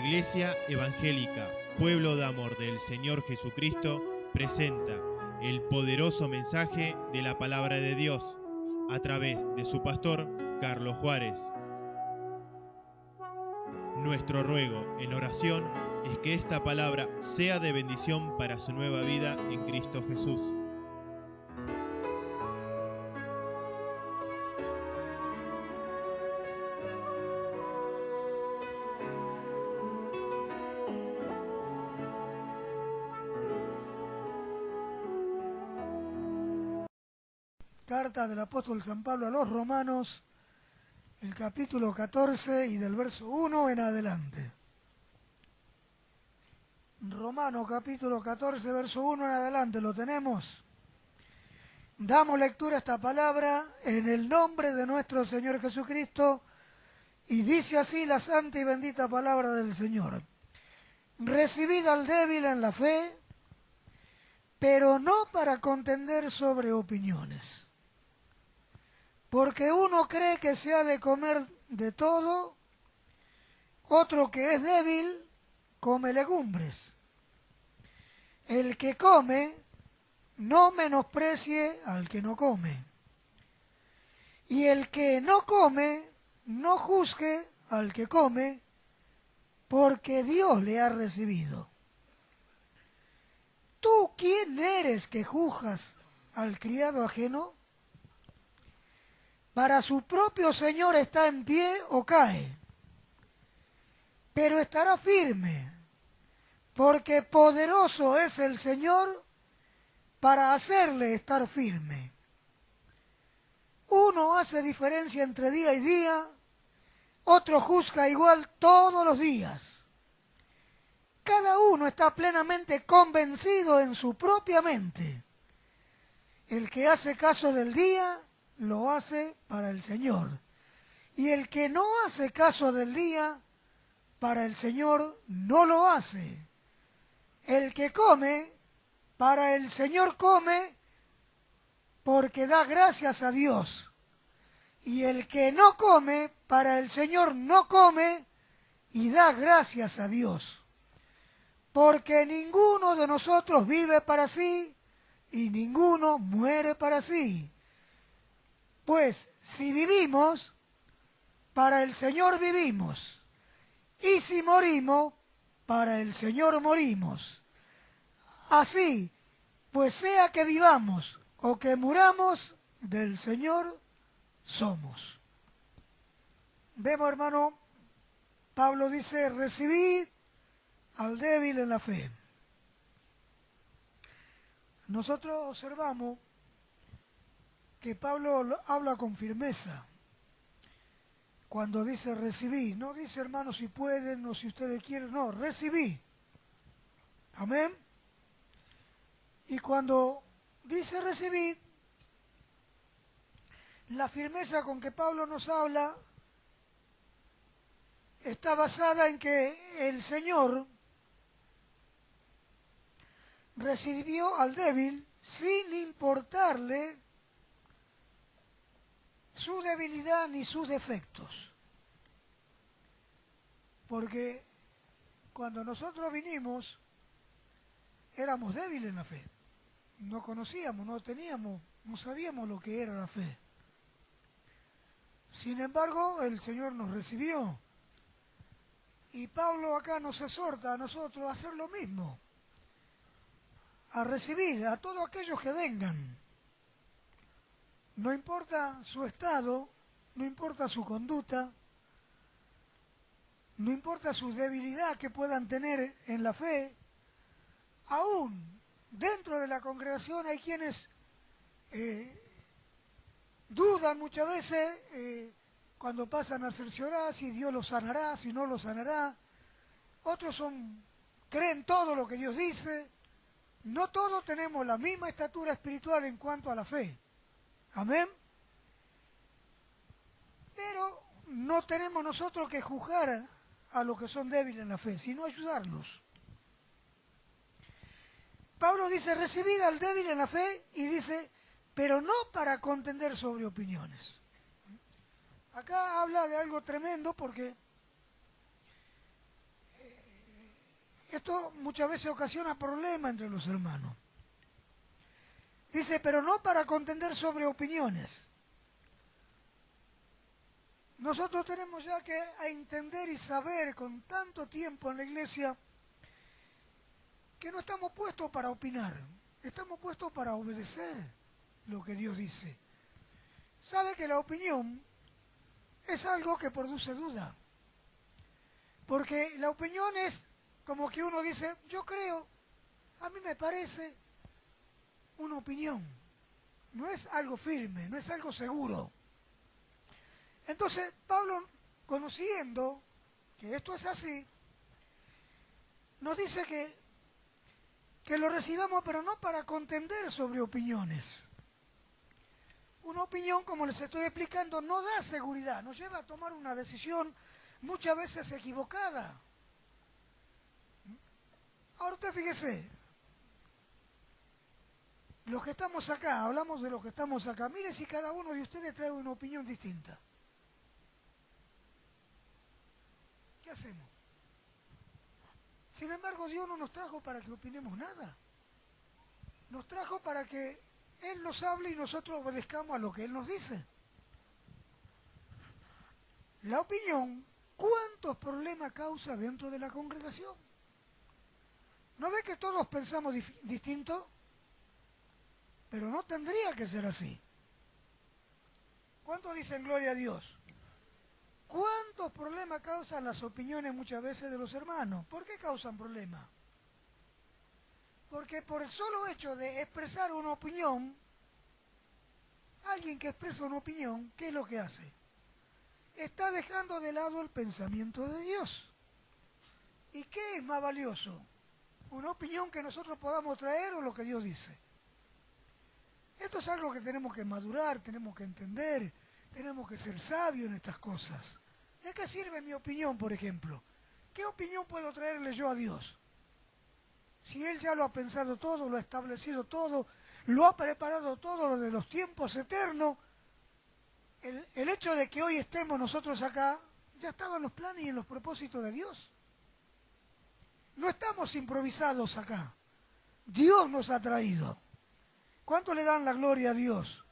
Iglesia Evangélica, Pueblo de Amor del Señor Jesucristo, presenta el poderoso mensaje de la Palabra de Dios a través de su pastor, Carlos Juárez. Nuestro ruego en oración es que esta palabra sea de bendición para su nueva vida en Cristo Jesús. Carta del apóstol San Pablo a los Romanos, el capítulo 14 y del verso 1 en adelante. Romanos capítulo 14, verso 1 en adelante, ¿lo tenemos? Damos lectura a esta palabra en el nombre de nuestro Señor Jesucristo y dice así la santa y bendita palabra del Señor. Recibid al débil en la fe, pero no para contender sobre opiniones. Porque uno cree que se ha de comer de todo, otro que es débil come legumbres. El que come no menosprecie al que no come. Y el que no come no juzgue al que come, porque Dios le ha recibido. ¿Tú quién eres que juzgas al criado ajeno? Para su propio Señor está en pie o cae, pero estará firme, porque poderoso es el Señor para hacerle estar firme. Uno hace diferencia entre día y día, otro juzga igual todos los días. Cada uno está plenamente convencido en su propia mente. El que hace caso del día lo hace para el Señor, y el que no hace caso del día, para el Señor no lo hace. El que come, para el Señor come, porque da gracias a Dios, y el que no come, para el Señor no come, y da gracias a Dios. Porque ninguno de nosotros vive para sí, y ninguno muere para sí. Pues si vivimos, para el Señor vivimos, y si morimos, para el Señor morimos. Así, pues sea que vivamos o que muramos, del Señor somos. Vemos, hermano, Pablo dice, recibid al débil en la fe. Nosotros observamos que Pablo habla con firmeza cuando dice recibí. No dice, hermano, si pueden o si ustedes quieren, no, recibí. Amén. Y cuando dice recibí, la firmeza con que Pablo nos habla está basada en que el Señor recibió al débil sin importarle su debilidad ni sus defectos. Porque cuando nosotros vinimos, éramos débiles en la fe. No conocíamos, no sabíamos lo que era la fe. Sin embargo, el Señor nos recibió. Y Pablo acá nos exhorta a nosotros a hacer lo mismo. A recibir a todos aquellos que vengan. No importa su estado, no importa su conducta, no importa su debilidad que puedan tener en la fe, aún dentro de la congregación hay quienes dudan muchas veces cuando pasan a cerciorar si Dios los sanará, si no los sanará. Otros creen todo lo que Dios dice. No todos tenemos la misma estatura espiritual en cuanto a la fe. Amén. Pero no tenemos nosotros que juzgar a los que son débiles en la fe, sino ayudarlos. Pablo dice, recibid al débil en la fe, y dice, pero no para contender sobre opiniones. Acá habla de algo tremendo porque Esto muchas veces ocasiona problemas entre los hermanos. Dice, pero no para contender sobre opiniones. Nosotros tenemos ya que entender y saber con tanto tiempo en la iglesia que no estamos puestos para opinar, estamos puestos para obedecer lo que Dios dice. Sabe que la opinión es algo que produce duda, porque la opinión es como que uno dice, yo creo, a mí me parece una opinión, no es algo firme, no es algo seguro. Entonces, Pablo, conociendo que esto es así, nos dice que lo recibamos, pero no para contender sobre opiniones. Una opinión, como les estoy explicando, no da seguridad, nos lleva a tomar una decisión muchas veces equivocada. Ahora usted fíjese, los que estamos acá, hablamos de los que estamos acá, mire si cada uno de ustedes trae una opinión distinta. ¿Qué hacemos? Sin embargo, Dios no nos trajo para que opinemos nada. Nos trajo para que Él nos hable y nosotros obedezcamos a lo que Él nos dice. La opinión, ¿cuántos problemas causa dentro de la congregación? ¿No ve que todos pensamos distinto? Pero no tendría que ser así. ¿Cuántos dicen gloria a Dios? ¿Cuántos problemas causan las opiniones muchas veces de los hermanos? ¿Por qué causan problemas? Porque por el solo hecho de expresar una opinión, alguien que expresa una opinión, ¿qué es lo que hace? Está dejando de lado el pensamiento de Dios. ¿Y qué es más valioso? ¿Una opinión que nosotros podamos traer o lo que Dios dice? Esto es algo que tenemos que madurar, tenemos que entender, tenemos que ser sabios en estas cosas. ¿De qué sirve mi opinión, por ejemplo? ¿Qué opinión puedo traerle yo a Dios? Si Él ya lo ha pensado todo, lo ha establecido todo, lo ha preparado todo, lo de los tiempos eternos, el hecho de que hoy estemos nosotros acá, ya estaban los planes y en los propósitos de Dios. No estamos improvisados acá. Dios nos ha traído. ¿Cuánto le dan la gloria a Dios?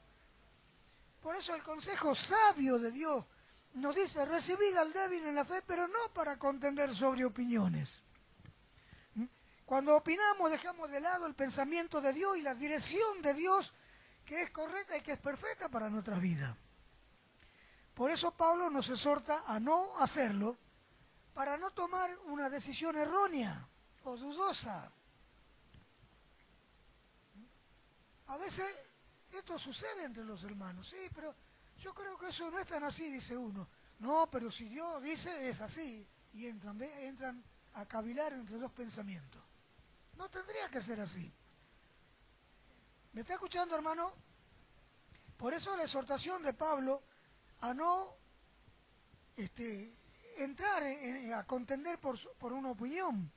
Por eso el consejo sabio de Dios nos dice, recibid al débil en la fe, pero no para contender sobre opiniones. Cuando opinamos dejamos de lado el pensamiento de Dios y la dirección de Dios, que es correcta y que es perfecta para nuestras vidas. Por eso Pablo nos exhorta a no hacerlo, para no tomar una decisión errónea o dudosa. A veces esto sucede entre los hermanos, sí, pero yo creo que eso no es tan así, dice uno. No, pero si Dios dice es así, y entran a cavilar entre dos pensamientos. No tendría que ser así. ¿Me está escuchando, hermano? Por eso la exhortación de Pablo a no entrar a contender por una opinión.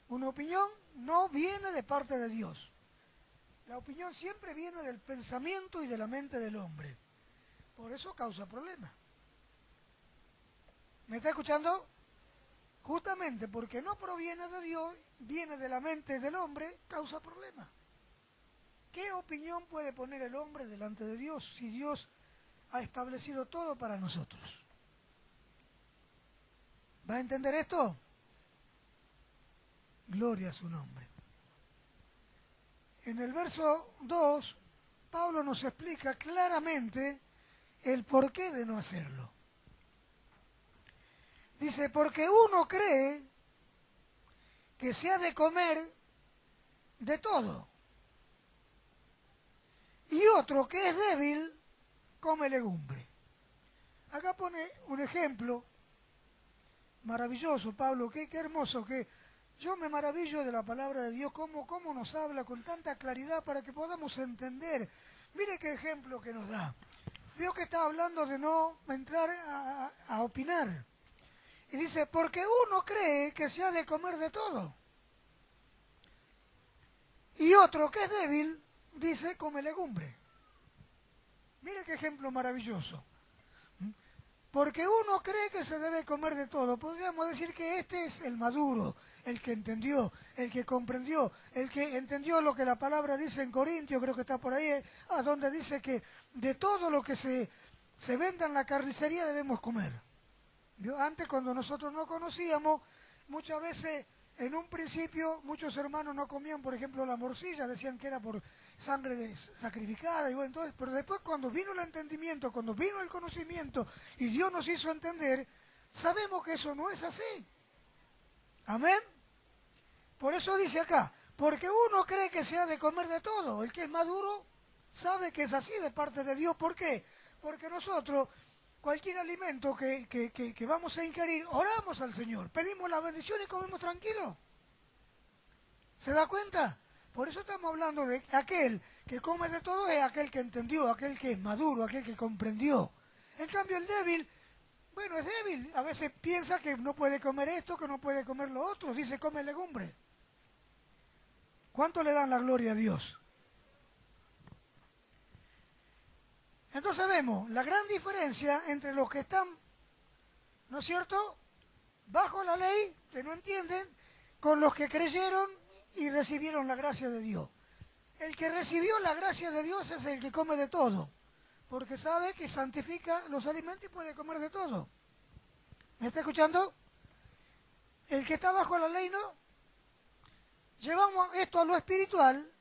Una opinión no viene de parte de Dios. La opinión siempre viene del pensamiento y de la mente del hombre. Por eso causa problemas. ¿Me está escuchando? Justamente porque no proviene de Dios, viene de la mente del hombre, causa problemas. ¿Qué opinión puede poner el hombre delante de Dios si Dios ha establecido todo para nosotros? ¿Va a entender esto? Gloria a su nombre. En el verso 2, Pablo nos explica claramente el porqué de no hacerlo. Dice, porque uno cree que se ha de comer de todo. Y otro que es débil, come legumbre. Acá pone un ejemplo maravilloso, Pablo, qué hermoso, que yo me maravillo de la palabra de Dios, cómo nos habla con tanta claridad para que podamos entender. Mire qué ejemplo que nos da. Dios que está hablando de no entrar a opinar. Y dice, porque uno cree que se ha de comer de todo. Y otro que es débil, dice, come legumbre. Mire qué ejemplo maravilloso. Porque uno cree que se debe comer de todo. Podríamos decir que este es el maduro, el que entendió, el que comprendió, el que entendió lo que la palabra dice en Corintios, creo que está por ahí, donde dice que de todo lo que se venda en la carnicería debemos comer. Antes, cuando nosotros no conocíamos, muchas veces, en un principio, muchos hermanos no comían, por ejemplo, la morcilla, decían que era por sangre sacrificada, y bueno, entonces, pero después cuando vino el entendimiento, cuando vino el conocimiento, y Dios nos hizo entender, sabemos que eso no es así. Amén. Por eso dice acá, porque uno cree que se ha de comer de todo, el que es maduro sabe que es así de parte de Dios. ¿Por qué? Porque nosotros, cualquier alimento que vamos a ingerir, oramos al Señor, pedimos la bendición y comemos tranquilo. ¿Se da cuenta? Por eso estamos hablando de aquel que come de todo, es aquel que entendió, aquel que es maduro, aquel que comprendió. En cambio el débil, bueno, es débil, a veces piensa que no puede comer esto, que no puede comer lo otro, dice come legumbre. ¿Cuánto le dan la gloria a Dios? Entonces vemos la gran diferencia entre los que están, ¿no es cierto?, bajo la ley, que no entienden, con los que creyeron y recibieron la gracia de Dios. El que recibió la gracia de Dios es el que come de todo, porque sabe que santifica los alimentos y puede comer de todo. ¿Me está escuchando? El que está bajo la ley no. Llevamos esto a lo espiritual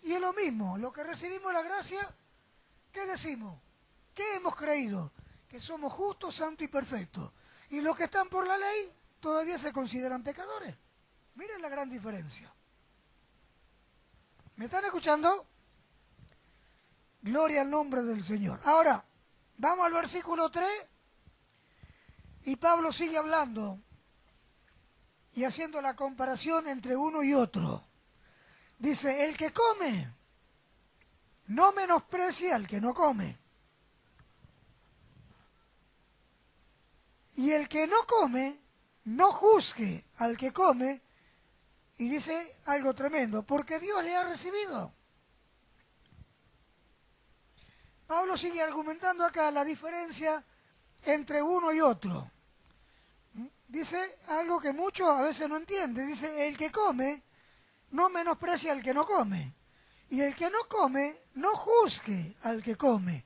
y es lo mismo. Lo que recibimos la gracia, ¿qué decimos? ¿Qué hemos creído? Que somos justos, santos y perfectos. Y los que están por la ley todavía se consideran pecadores. Miren la gran diferencia. ¿Me están escuchando? Gloria al nombre del Señor. Ahora, vamos al versículo 3 y Pablo sigue hablando y haciendo la comparación entre uno y otro. Dice, el que come, no menosprecie al que no come. Y el que no come, no juzgue al que come. Y dice algo tremendo, porque Dios le ha recibido. Pablo sigue argumentando acá la diferencia entre uno y otro. Dice algo que muchos a veces no entienden. Dice, el que come, no menosprecia al que no come. Y el que no come, no juzgue al que come.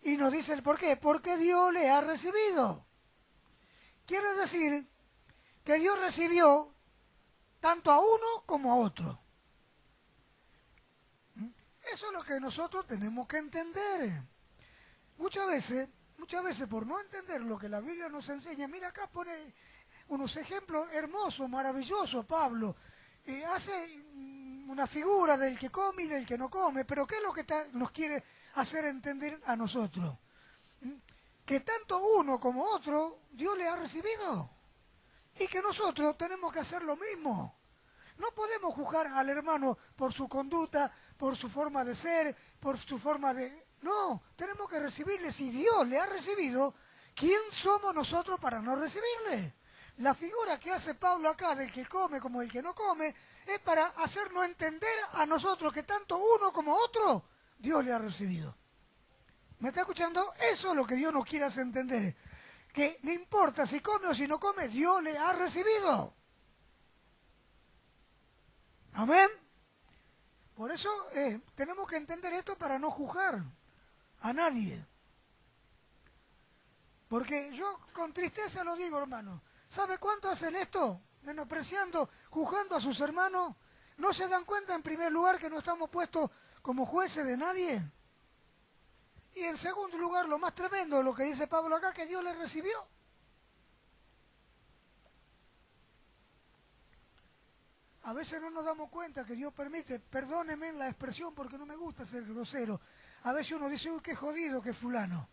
Y nos dice el por qué. Porque Dios le ha recibido. Quiere decir que Dios recibió tanto a uno como a otro. Eso es lo que nosotros tenemos que entender. Muchas veces por no entender lo que la Biblia nos enseña, mira acá pone unos ejemplos hermosos, maravillosos, Pablo. Hace una figura del que come y del que no come, pero ¿qué es lo que nos quiere hacer entender a nosotros? Que tanto uno como otro Dios le ha recibido. Y que nosotros tenemos que hacer lo mismo. No podemos juzgar al hermano por su conducta, por su forma de ser, por su forma de... No, tenemos que recibirle. Si Dios le ha recibido, ¿quién somos nosotros para no recibirle? La figura que hace Pablo acá del que come como el que no come es para hacernos entender a nosotros que tanto uno como otro Dios le ha recibido. ¿Me está escuchando? Eso es lo que Dios nos quiere hacer entender. Que no importa si come o si no come, Dios le ha recibido. Amén. Por eso tenemos que entender esto para no juzgar a nadie. Porque yo con tristeza lo digo, hermano. ¿Sabe cuánto hacen esto? Menospreciando, juzgando a sus hermanos. ¿No se dan cuenta en primer lugar que no estamos puestos como jueces de nadie? Y en segundo lugar, lo más tremendo, lo que dice Pablo acá, que Dios le recibió. A veces no nos damos cuenta que Dios permite, perdónenme la expresión porque no me gusta ser grosero. A veces uno dice, uy, qué jodido que fulano.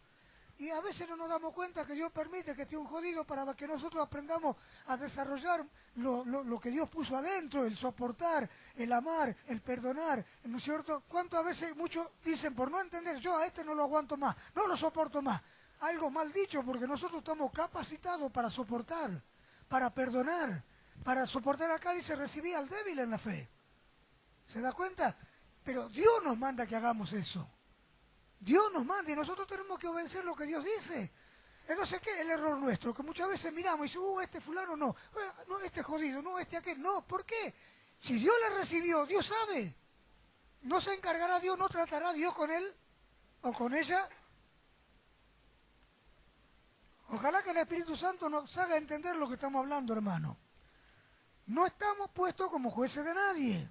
Y a veces no nos damos cuenta que Dios permite que esté un jodido para que nosotros aprendamos a desarrollar lo que Dios puso adentro, el soportar, el amar, el perdonar, ¿no es cierto? ¿Cuántas veces muchos dicen, por no entender, yo a este no lo aguanto más, no lo soporto más? Algo mal dicho, porque nosotros estamos capacitados para soportar, para perdonar. Para soportar acá dice, recibí al débil en la fe. ¿Se da cuenta? Pero Dios nos manda que hagamos eso. Dios nos manda y nosotros tenemos que obedecer lo que Dios dice. Entonces, ¿qué es el error nuestro? Que muchas veces miramos y decimos, este fulano no, no, este jodido, no, este aquel, no. ¿Por qué? Si Dios le recibió, Dios sabe. ¿No se encargará Dios, no tratará Dios con él o con ella? Ojalá que el Espíritu Santo nos haga entender lo que estamos hablando, hermano. No estamos puestos como jueces de nadie.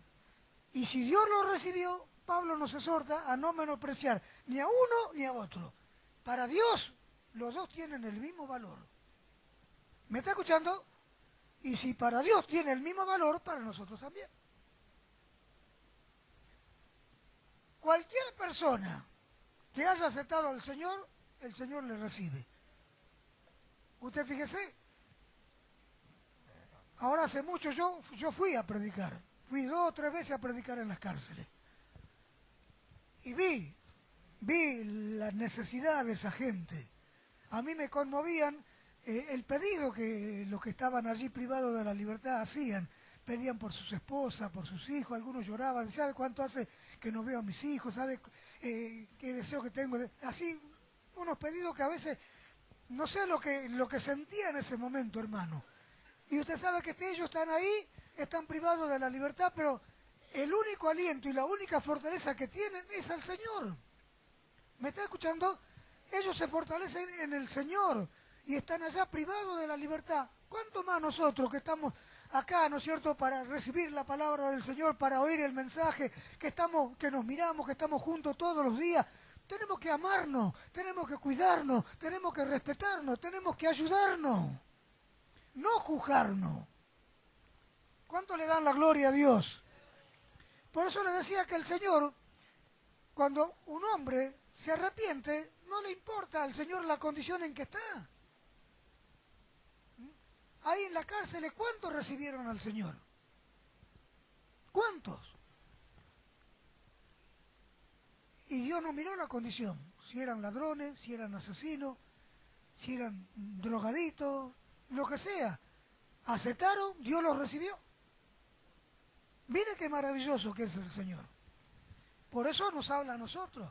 Y si Dios lo recibió, Pablo nos exhorta a no menospreciar ni a uno ni a otro. Para Dios, los dos tienen el mismo valor. ¿Me está escuchando? Y si para Dios tiene el mismo valor, para nosotros también. Cualquier persona que haya aceptado al Señor, el Señor le recibe. Usted fíjese, ahora hace mucho yo fui a predicar. Fui 2 o 3 veces a predicar en las cárceles. Y vi la necesidad de esa gente. A mí me conmovían el pedido que los que estaban allí privados de la libertad hacían. Pedían por sus esposas, por sus hijos, algunos lloraban. ¿Sabe cuánto hace que no veo a mis hijos? ¿Sabe qué deseo que tengo? Así, unos pedidos que a veces, no sé lo que sentía en ese momento, hermano. Y usted sabe que ellos están ahí, están privados de la libertad, pero el único aliento y la única fortaleza que tienen es al Señor. ¿Me está escuchando? Ellos se fortalecen en el Señor y están allá privados de la libertad. ¿Cuánto más nosotros que estamos acá, ¿no es cierto?, para recibir la palabra del Señor, para oír el mensaje, que nos miramos, que estamos juntos todos los días? Tenemos que amarnos, tenemos que cuidarnos, tenemos que respetarnos, tenemos que ayudarnos, no juzgarnos. ¿Cuánto le dan la gloria a Dios? Por eso le decía que el Señor, cuando un hombre se arrepiente, no le importa al Señor la condición en que está. Ahí en la cárcel, ¿cuántos recibieron al Señor? ¿Cuántos? Y Dios no miró la condición, si eran ladrones, si eran asesinos, si eran drogaditos, lo que sea. Aceptaron, Dios los recibió. Mire qué maravilloso que es el Señor. Por eso nos habla a nosotros.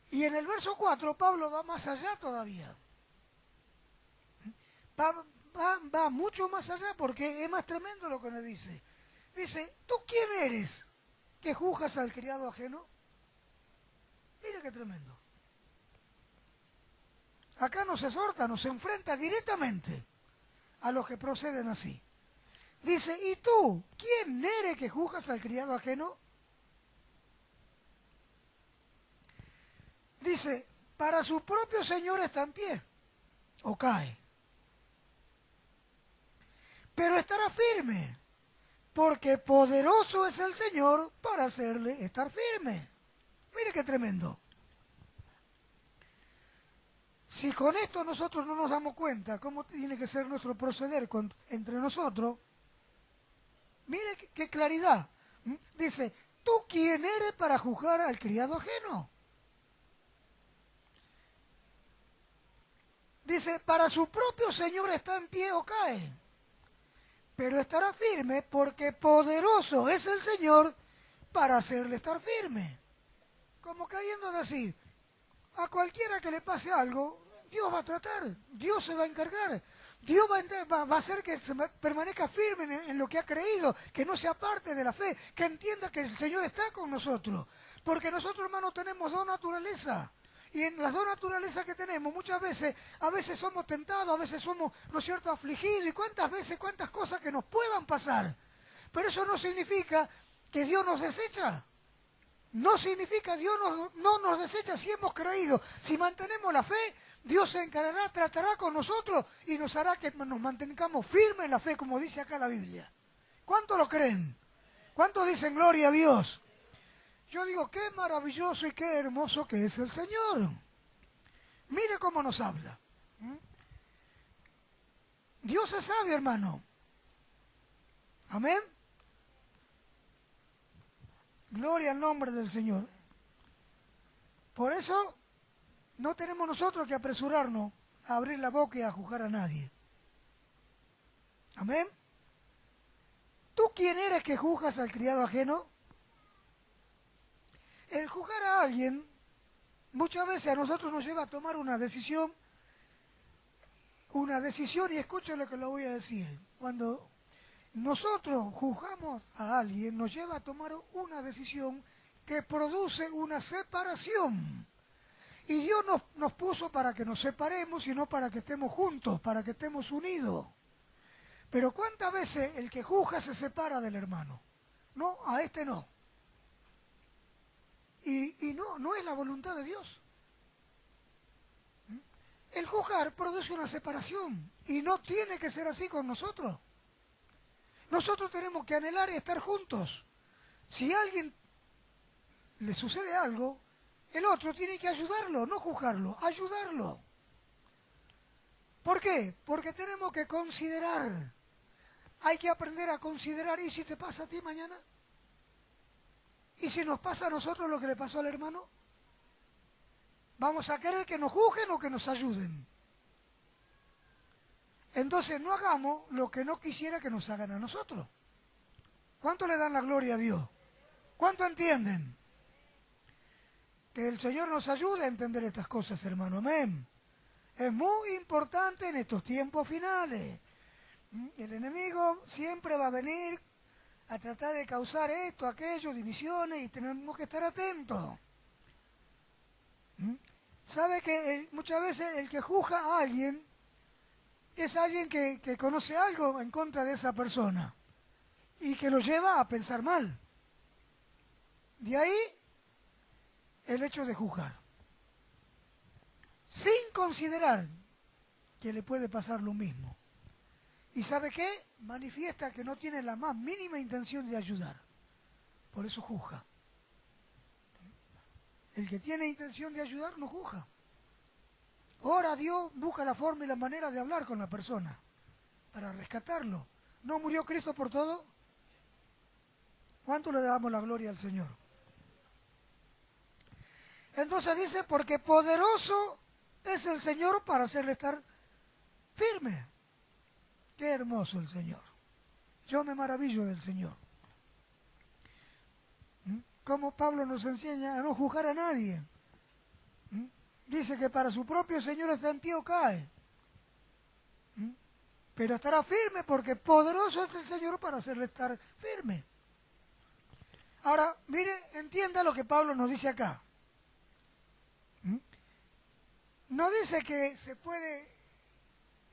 Y en el verso 4, Pablo va más allá todavía. Va mucho más allá porque es más tremendo lo que nos dice. Dice, ¿tú quién eres que juzgas al criado ajeno? Mire qué tremendo. Acá nos exhorta, nos enfrenta directamente a los que proceden así. Dice, ¿y tú quién eres que juzgas al criado ajeno? Dice, para su propio Señor está en pie o cae. Pero estará firme, porque poderoso es el Señor para hacerle estar firme. Mire qué tremendo. Si con esto nosotros no nos damos cuenta cómo tiene que ser nuestro proceder entre nosotros, mire qué claridad. Dice, ¿tú quién eres para juzgar al criado ajeno? Dice, para su propio Señor está en pie o cae, pero estará firme porque poderoso es el Señor para hacerle estar firme. Como queriendo decir, a cualquiera que le pase algo, Dios va a tratar, Dios se va a encargar, Dios va a hacer que se permanezca firme en lo que ha creído, que no se aparte de la fe, que entienda que el Señor está con nosotros. Porque nosotros, hermanos, tenemos dos naturalezas. Y en las dos naturalezas que tenemos, muchas veces, a veces somos tentados, a veces somos, ¿no es cierto?, afligidos. Y cuántas veces, cuántas cosas que nos puedan pasar. Pero eso no significa que Dios nos desecha. No significa que Dios no nos desecha si hemos creído. Si mantenemos la fe, Dios se encargará, tratará con nosotros y nos hará que nos mantengamos firmes en la fe, como dice acá la Biblia. ¿Cuántos lo creen? ¿Cuántos dicen gloria a Dios? Yo digo, qué maravilloso y qué hermoso que es el Señor. Mire cómo nos habla. Dios es sabio, hermano. Amén. Gloria al nombre del Señor. Por eso no tenemos nosotros que apresurarnos a abrir la boca y a juzgar a nadie. Amén. ¿Tú quién eres que juzgas al criado ajeno? El juzgar a alguien muchas veces a nosotros nos lleva a tomar una decisión, y escuchen lo que le voy a decir. Cuando nosotros juzgamos a alguien, nos lleva a tomar una decisión que produce una separación. Y Dios nos puso para que nos separemos y no para que estemos juntos, para que estemos unidos. Pero ¿cuántas veces el que juzga se separa del hermano? No, a este no. Y no es la voluntad de Dios. El juzgar produce una separación y no tiene que ser así con nosotros. Nosotros tenemos que anhelar estar juntos. Si a alguien le sucede algo, el otro tiene que ayudarlo, no juzgarlo, ayudarlo. ¿Por qué? Porque tenemos que considerar. Hay que aprender a considerar. ¿Y si te pasa a ti mañana? ¿Y si nos pasa a nosotros lo que le pasó al hermano? ¿Vamos a querer que nos juzguen o que nos ayuden? Entonces no hagamos lo que no quisiera que nos hagan a nosotros. ¿Cuánto le dan la gloria a Dios? ¿Cuánto entienden? Que el Señor nos ayude a entender estas cosas, hermano. Amén. Es muy importante en estos tiempos finales. El enemigo siempre va a venir a tratar de causar esto, aquello, divisiones, y tenemos que estar atentos. ¿Sabe que muchas veces el que juzga a alguien es alguien que conoce algo en contra de esa persona y que lo lleva a pensar mal? De ahí el hecho de juzgar, sin considerar que le puede pasar lo mismo. ¿Y sabe qué? Manifiesta que no tiene la más mínima intención de ayudar. Por eso juzga. El que tiene intención de ayudar no juzga. Ora a Dios, busca la forma y la manera de hablar con la persona para rescatarlo. ¿No murió Cristo por todo? ¿Cuánto le damos la gloria al Señor? Entonces dice, porque poderoso es el Señor para hacerle estar firme. Qué hermoso el Señor. Yo me maravillo del Señor. Como Pablo nos enseña a no juzgar a nadie. Dice que para su propio Señor está en pie o cae. Pero estará firme porque poderoso es el Señor para hacerle estar firme. Ahora, mire, entienda lo que Pablo nos dice acá. No dice que se puede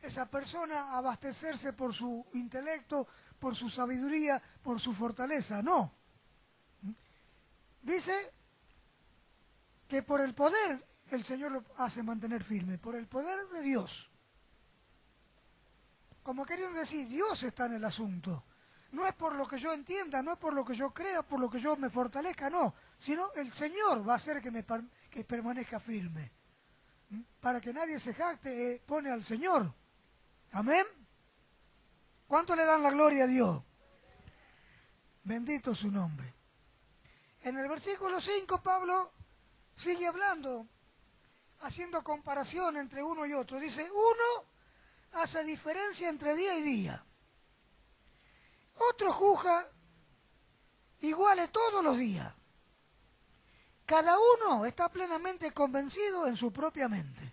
esa persona abastecerse por su intelecto, por su sabiduría, por su fortaleza, no. Dice que por el poder el Señor lo hace mantener firme, por el poder de Dios. Como queriendo decir, Dios está en el asunto. No es por lo que yo entienda, no es por lo que yo crea, por lo que yo me fortalezca, no. Sino el Señor va a hacer que permanezca firme. Para que nadie se jacte, pone al Señor. Amén. ¿Cuánto le dan la gloria a Dios? Bendito su nombre. En el versículo 5 Pablo sigue hablando, haciendo comparación entre uno y otro. Dice, uno hace diferencia entre día y día. Otro juzga iguales todos los días. Cada uno está plenamente convencido en su propia mente.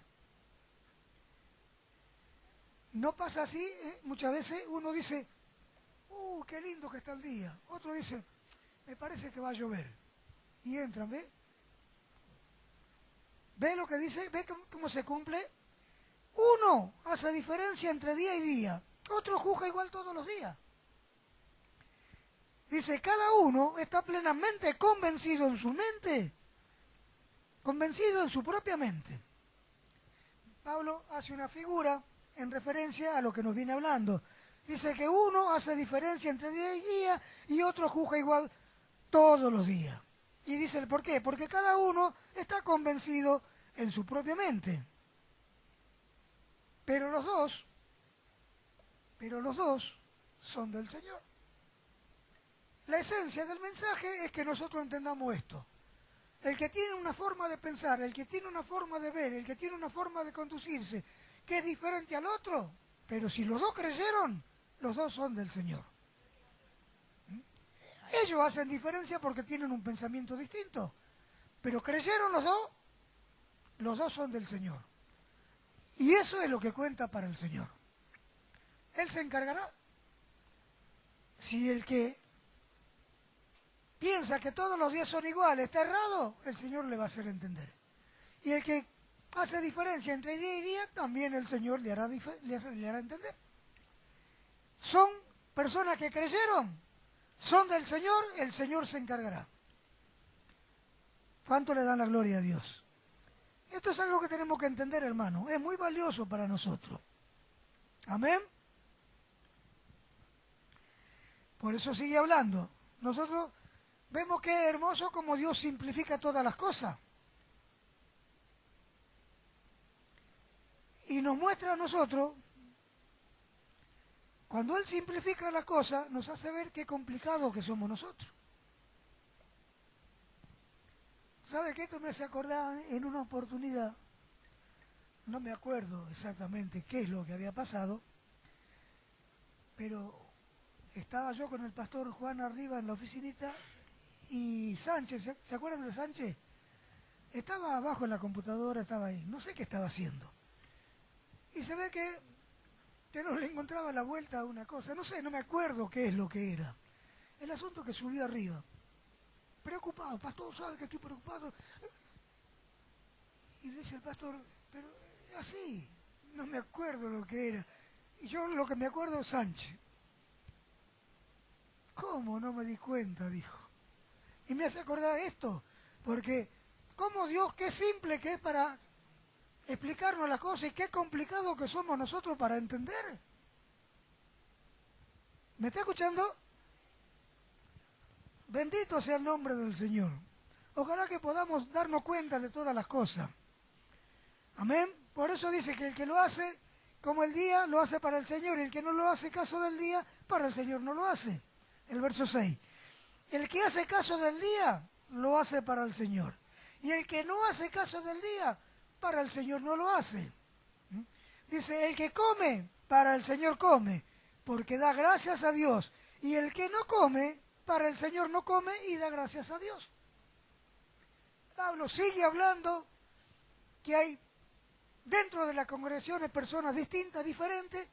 No pasa así, muchas veces uno dice, qué lindo que está el día. Otro dice, me parece que va a llover. Y entran, ¿ve? ¿Ve lo que dice? ¿Ve cómo se cumple? Uno hace diferencia entre día y día. Otro juzga igual todos los días. Dice, cada uno está plenamente convencido en su mente, convencido en su propia mente. Pablo hace una figura en referencia a lo que nos viene hablando. Dice que uno hace diferencia entre día y día y otro juzga igual todos los días. Y dice el por qué, porque cada uno está convencido en su propia mente. Pero los dos son del Señor. La esencia del mensaje es que nosotros entendamos esto. El que tiene una forma de pensar, el que tiene una forma de ver, el que tiene una forma de conducirse, que es diferente al otro, pero si los dos creyeron, los dos son del Señor. Ellos hacen diferencia porque tienen un pensamiento distinto. Pero creyeron los dos son del Señor. Y eso es lo que cuenta para el Señor. Él se encargará. Si el que piensa que todos los días son iguales está errado, el Señor le va a hacer entender. Y el que hace diferencia entre día y día, también el Señor le hará entender. Son personas que creyeron, son del Señor, el Señor se encargará. ¿Cuánto le dan la gloria a Dios? Esto es algo que tenemos que entender, hermano. Es muy valioso para nosotros. Amén. Por eso sigue hablando. Nosotros vemos que es hermoso como Dios simplifica todas las cosas. Y nos muestra a nosotros, cuando Él simplifica las cosas, nos hace ver qué complicado que somos nosotros. ¿Sabe qué? Esto me hace acordar en una oportunidad, no me acuerdo exactamente qué es lo que había pasado, pero estaba yo con el pastor Juan arriba en la oficinita y Sánchez, ¿se acuerdan de Sánchez? Estaba abajo en la computadora, estaba ahí, no sé qué estaba haciendo. Y se ve que no le encontraba la vuelta a una cosa, no sé, no me acuerdo qué es lo que era. El asunto que subió arriba. Preocupado, pastor, ¿sabe que estoy preocupado? Y le dice el pastor, pero así, no me acuerdo lo que era. Y yo lo que me acuerdo es Sánchez. ¿Cómo no me di cuenta? Dijo. Y me hace acordar esto, porque cómo Dios, qué simple que es para explicarnos las cosas y qué complicado que somos nosotros para entender. ¿Me está escuchando? Bendito sea el nombre del Señor. Ojalá que podamos darnos cuenta de todas las cosas. Amén. Por eso dice que el que lo hace como el día, lo hace para el Señor. Y el que no lo hace caso del día, para el Señor no lo hace. El verso 6. El que hace caso del día, lo hace para el Señor. Y el que no hace caso del día, para el Señor no lo hace. Dice, el que come, para el Señor come, porque da gracias a Dios. Y el que no come, para el Señor no come y da gracias a Dios. Pablo sigue hablando que hay dentro de las congregaciones personas distintas, diferentes,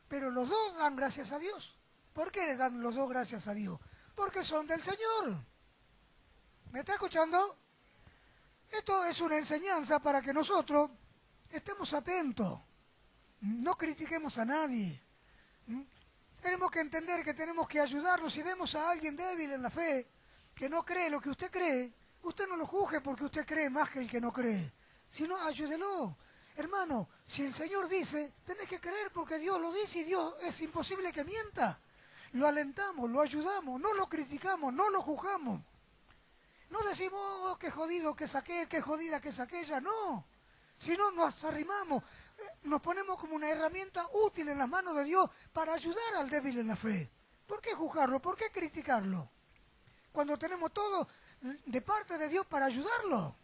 pero los dos dan gracias a Dios. ¿Por qué le dan los dos gracias a Dios? Porque son del Señor. ¿Me está escuchando? Esto es una enseñanza para que nosotros estemos atentos, no critiquemos a nadie. Tenemos que entender que tenemos que ayudarnos. Si vemos a alguien débil en la fe, que no cree lo que usted cree, usted no lo juzgue porque usted cree más que el que no cree, sino ayúdelo. Hermano, si el Señor dice, tenés que creer porque Dios lo dice y Dios es imposible que mienta. Lo alentamos, lo ayudamos, no lo criticamos, no lo juzgamos. No decimos, oh, qué jodido que es aquel, qué jodida que es aquella, no. Sino nos arrimamos, nos ponemos como una herramienta útil en las manos de Dios para ayudar al débil en la fe. ¿Por qué juzgarlo? ¿Por qué criticarlo? Cuando tenemos todo de parte de Dios para ayudarlo.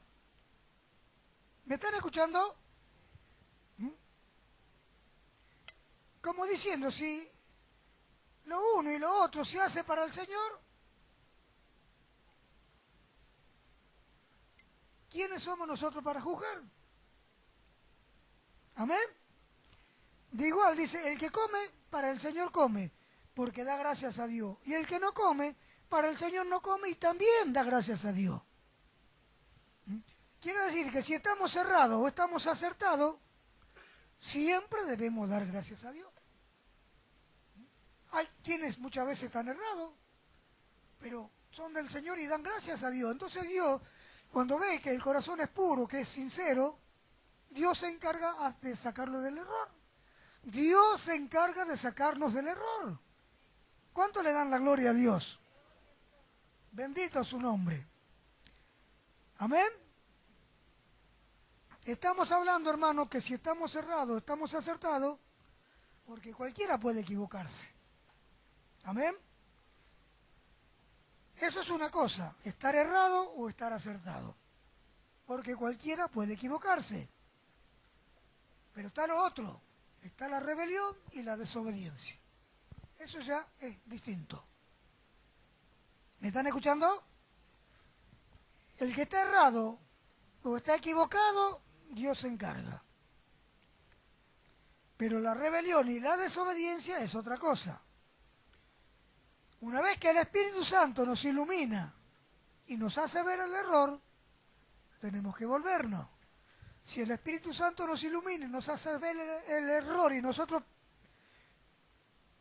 ¿Me están escuchando? Como diciendo, si lo uno y lo otro se hace para el Señor, ¿quiénes somos nosotros para juzgar? Amén. De igual dice, el que come, para el Señor come, porque da gracias a Dios. Y el que no come, para el Señor no come y también da gracias a Dios. Quiere decir que si estamos cerrados o estamos acertados, siempre debemos dar gracias a Dios. Hay quienes muchas veces están errados, pero son del Señor y dan gracias a Dios. Entonces Dios, cuando ve que el corazón es puro, que es sincero, Dios se encarga de sacarlo del error. Dios se encarga de sacarnos del error. ¿Cuánto le dan la gloria a Dios? Bendito su nombre. Amén. Estamos hablando, hermano, que si estamos cerrados, estamos acertados, porque cualquiera puede equivocarse. Amén. Eso es una cosa, estar errado o estar acertado. Porque cualquiera puede equivocarse. Pero está lo otro, está la rebelión y la desobediencia. Eso ya es distinto. ¿Me están escuchando? El que está errado o está equivocado, Dios se encarga. Pero la rebelión y la desobediencia es otra cosa. Una vez que el Espíritu Santo nos ilumina y nos hace ver el error, tenemos que volvernos. Si el Espíritu Santo nos ilumina y nos hace ver el error y nosotros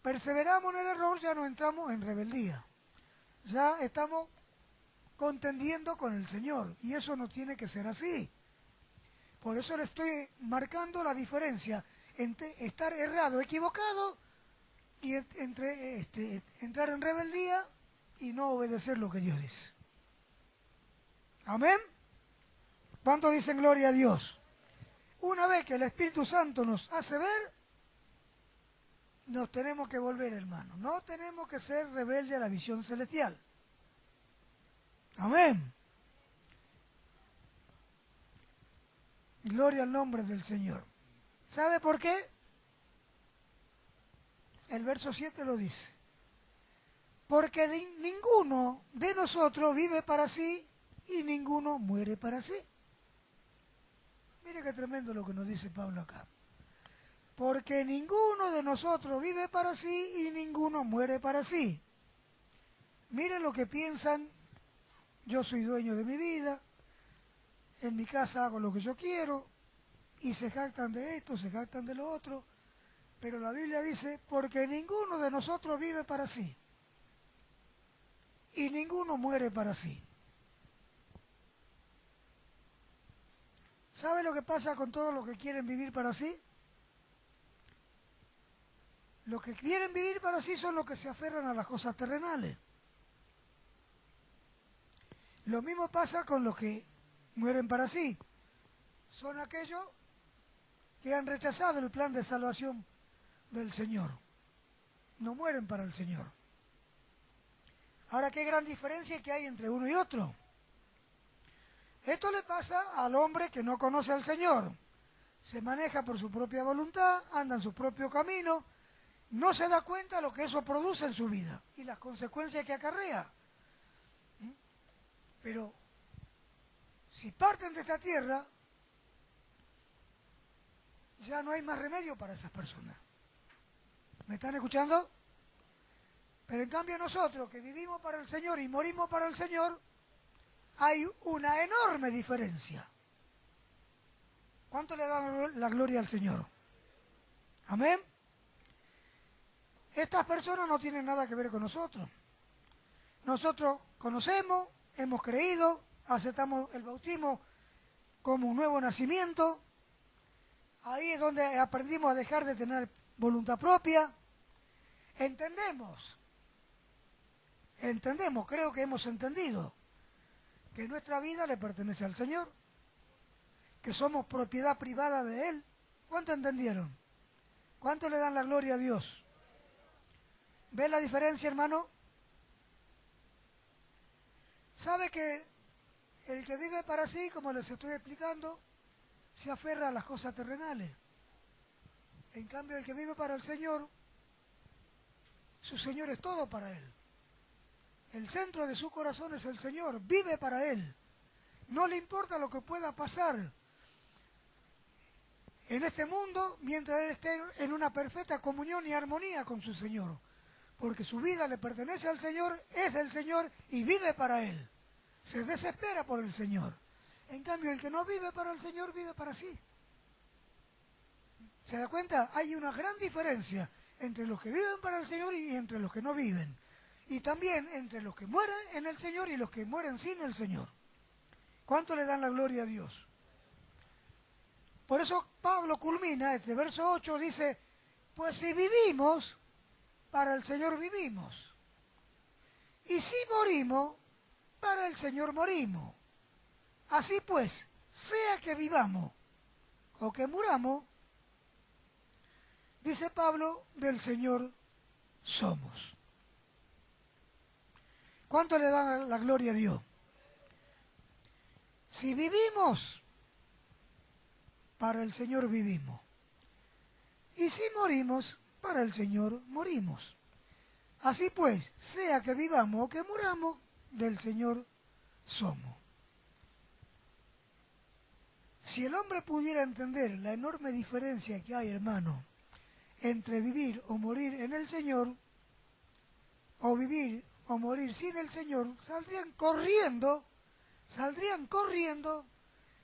perseveramos en el error, ya no entramos en rebeldía. Ya estamos contendiendo con el Señor. Y eso no tiene que ser así. Por eso le estoy marcando la diferencia entre estar errado, equivocado, y entrar en rebeldía y no obedecer lo que Dios dice. Amén. ¿Cuántos dicen gloria a Dios? Una vez que el Espíritu Santo nos hace ver, nos tenemos que volver, hermanos. No tenemos que ser rebeldes a la visión celestial. Amén. Gloria al nombre del Señor. ¿Sabe por qué? El verso 7 lo dice. Porque ninguno de nosotros vive para sí y ninguno muere para sí. Mire qué tremendo lo que nos dice Pablo acá. Porque ninguno de nosotros vive para sí y ninguno muere para sí. Miren lo que piensan. Yo soy dueño de mi vida. En mi casa hago lo que yo quiero. Y se jactan de esto, se jactan de lo otro. Pero la Biblia dice, porque ninguno de nosotros vive para sí. Y ninguno muere para sí. ¿Sabe lo que pasa con todos los que quieren vivir para sí? Los que quieren vivir para sí son los que se aferran a las cosas terrenales. Lo mismo pasa con los que mueren para sí. Son aquellos que han rechazado el plan de salvación del Señor. No mueren para el Señor. Ahora, qué gran diferencia que hay entre uno y otro. Esto le pasa al hombre que no conoce al Señor. Se maneja por su propia voluntad, anda en su propio camino, no se da cuenta de lo que eso produce en su vida y las consecuencias que acarrea. Pero si parten de esta tierra, ya no hay más remedio para esas personas. ¿Me están escuchando? Pero en cambio nosotros que vivimos para el Señor y morimos para el Señor, hay una enorme diferencia. ¿Cuánto le dan la gloria al Señor? Amén. Estas personas no tienen nada que ver con nosotros. Nosotros conocemos, hemos creído, aceptamos el bautismo como un nuevo nacimiento. Ahí es donde aprendimos a dejar de tener voluntad propia. Entendemos, creo que hemos entendido que nuestra vida le pertenece al Señor, que somos propiedad privada de Él. ¿Cuánto entendieron? ¿Cuánto le dan la gloria a Dios? ¿Ve la diferencia, hermano? ¿Sabe que el que vive para sí, como les estoy explicando, se aferra a las cosas terrenales? En cambio, el que vive para el Señor, su Señor es todo para él. El centro de su corazón es el Señor, vive para Él. No le importa lo que pueda pasar en este mundo mientras Él esté en una perfecta comunión y armonía con su Señor. Porque su vida le pertenece al Señor, es del Señor y vive para Él. Se desespera por el Señor. En cambio, el que no vive para el Señor, vive para sí. ¿Se da cuenta? Hay una gran diferencia entre los que viven para el Señor y entre los que no viven. Y también entre los que mueren en el Señor y los que mueren sin el Señor. ¿Cuánto le dan la gloria a Dios? Por eso Pablo culmina, este verso 8 dice, pues si vivimos, para el Señor vivimos. Y si morimos, para el Señor morimos. Así pues, sea que vivamos o que muramos, dice Pablo, del Señor somos. ¿Cuánto le dan la gloria a Dios? Si vivimos, para el Señor vivimos. Y si morimos, para el Señor morimos. Así pues, sea que vivamos o que muramos, del Señor somos. Si el hombre pudiera entender la enorme diferencia que hay, hermano, entre vivir o morir en el Señor, o vivir o morir sin el Señor, saldrían corriendo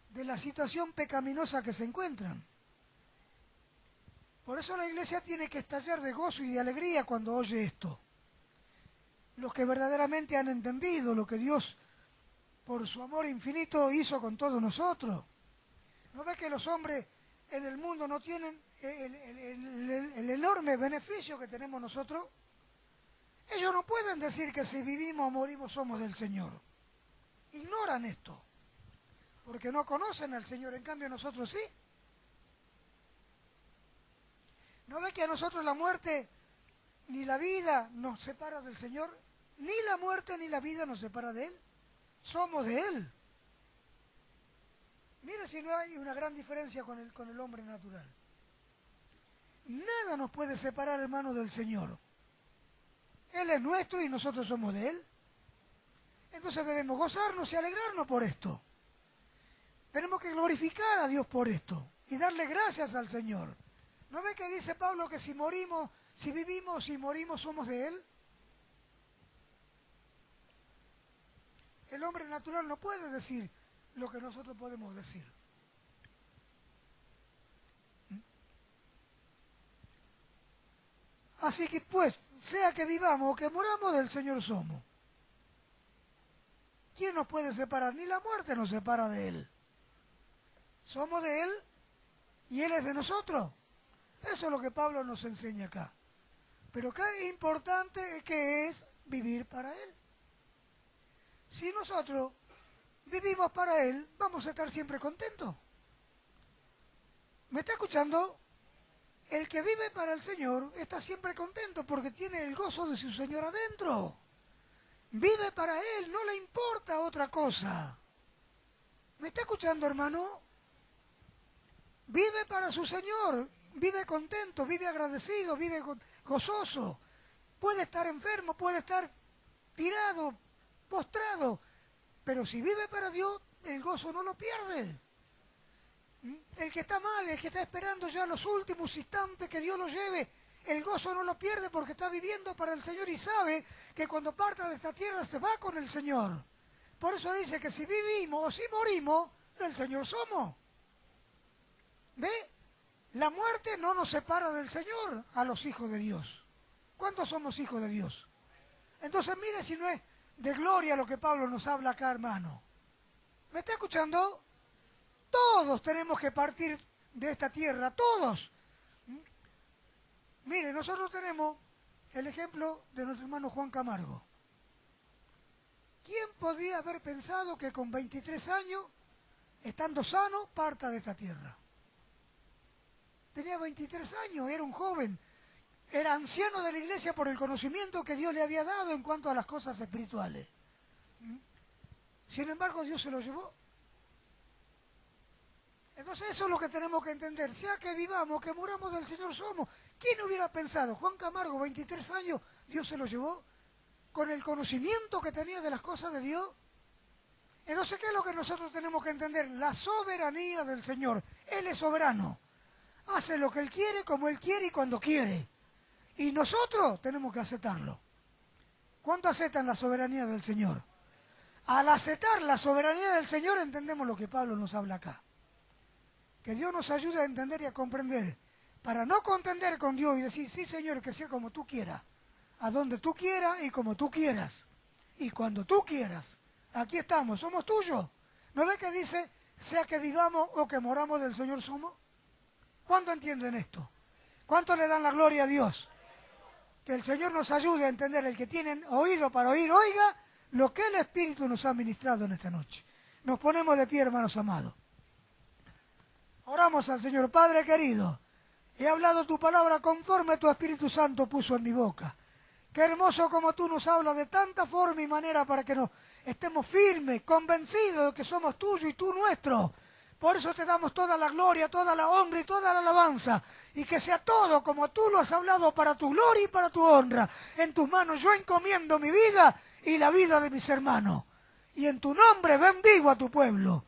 de la situación pecaminosa que se encuentran. Por eso la iglesia tiene que estallar de gozo y de alegría cuando oye esto. Los que verdaderamente han entendido lo que Dios, por su amor infinito, hizo con todos nosotros. ¿No ve que los hombres en el mundo no tienen el enorme beneficio que tenemos nosotros? Ellos no pueden decir que si vivimos o morimos somos del Señor. Ignoran esto, porque no conocen al Señor, en cambio nosotros sí. ¿No ve que a nosotros la muerte ni la vida nos separa del Señor? Ni la muerte ni la vida nos separa de Él. Somos de Él. Mire si no hay una gran diferencia con el hombre natural. Nada nos puede separar, hermano, del Señor. Él es nuestro y nosotros somos de Él. Entonces debemos gozarnos y alegrarnos por esto. Tenemos que glorificar a Dios por esto y darle gracias al Señor. ¿No ve que dice Pablo que si vivimos y morimos somos de Él? El hombre natural no puede decir lo que nosotros podemos decir. Así que pues, sea que vivamos o que moramos, del Señor somos. ¿Quién nos puede separar? Ni la muerte nos separa de Él. Somos de Él y Él es de nosotros. Eso es lo que Pablo nos enseña acá. Pero qué importante que es vivir para Él. Si nosotros vivimos para Él, vamos a estar siempre contentos. ¿Me está escuchando? El que vive para el Señor está siempre contento porque tiene el gozo de su Señor adentro. Vive para Él, no le importa otra cosa. ¿Me está escuchando, hermano? Vive para su Señor, vive contento, vive agradecido, vive gozoso. Puede estar enfermo, puede estar tirado, postrado, pero si vive para Dios, el gozo no lo pierde. El que está mal, el que está esperando ya los últimos instantes que Dios lo lleve, el gozo no lo pierde porque está viviendo para el Señor y sabe que cuando parta de esta tierra se va con el Señor. Por eso dice que si vivimos o si morimos, del Señor somos. ¿Ve? La muerte no nos separa del Señor a los hijos de Dios. ¿Cuántos somos hijos de Dios? Entonces mire si no es de gloria lo que Pablo nos habla acá, hermano. ¿Me está escuchando? Todos tenemos que partir de esta tierra, todos. Mire, nosotros tenemos el ejemplo de nuestro hermano Juan Camargo. ¿Quién podía haber pensado que con 23 años, estando sano, parta de esta tierra? Tenía 23 años, era un joven, era anciano de la iglesia por el conocimiento que Dios le había dado en cuanto a las cosas espirituales. Sin embargo, Dios se lo llevó. Entonces eso es lo que tenemos que entender, sea que vivamos, que muramos, del Señor somos. ¿Quién hubiera pensado? Juan Camargo, 23 años, Dios se lo llevó, con el conocimiento que tenía de las cosas de Dios. Entonces, ¿qué es lo que nosotros tenemos que entender? La soberanía del Señor. Él es soberano. Hace lo que Él quiere, como Él quiere y cuando quiere. Y nosotros tenemos que aceptarlo. ¿Cuánto aceptan la soberanía del Señor? Al aceptar la soberanía del Señor entendemos lo que Pablo nos habla acá. Que Dios nos ayude a entender y a comprender, para no contender con Dios y decir, sí Señor, que sea como tú quieras, a donde tú quieras y como tú quieras, y cuando tú quieras. Aquí estamos, somos tuyos. ¿No ves que dice, sea que vivamos o que moramos, del Señor somos? ¿Cuánto entienden esto? ¿Cuánto le dan la gloria a Dios? Que el Señor nos ayude a entender, el que tienen oído para oír, oiga lo que el Espíritu nos ha ministrado en esta noche. Nos ponemos de pie, hermanos amados. Oramos al Señor. Padre querido, he hablado tu palabra conforme tu Espíritu Santo puso en mi boca. Qué hermoso como tú nos hablas de tanta forma y manera para que nos estemos firmes, convencidos de que somos tuyos y tú nuestro. Por eso te damos toda la gloria, toda la honra y toda la alabanza. Y que sea todo como tú lo has hablado, para tu gloria y para tu honra. En tus manos yo encomiendo mi vida y la vida de mis hermanos. Y en tu nombre bendigo a tu pueblo.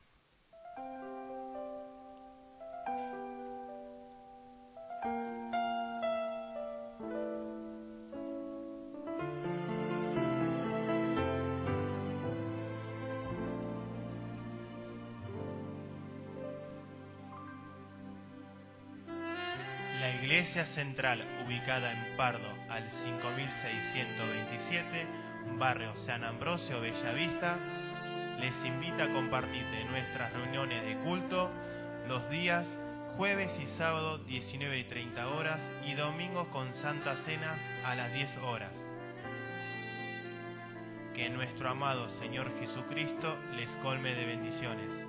La iglesia central, ubicada en Pardo, al 5627, barrio San Ambrosio, Bellavista, les invita a compartir de nuestras reuniones de culto los días jueves y sábado 19 y 30 horas y domingos con Santa Cena a las 10 horas. Que nuestro amado Señor Jesucristo les colme de bendiciones.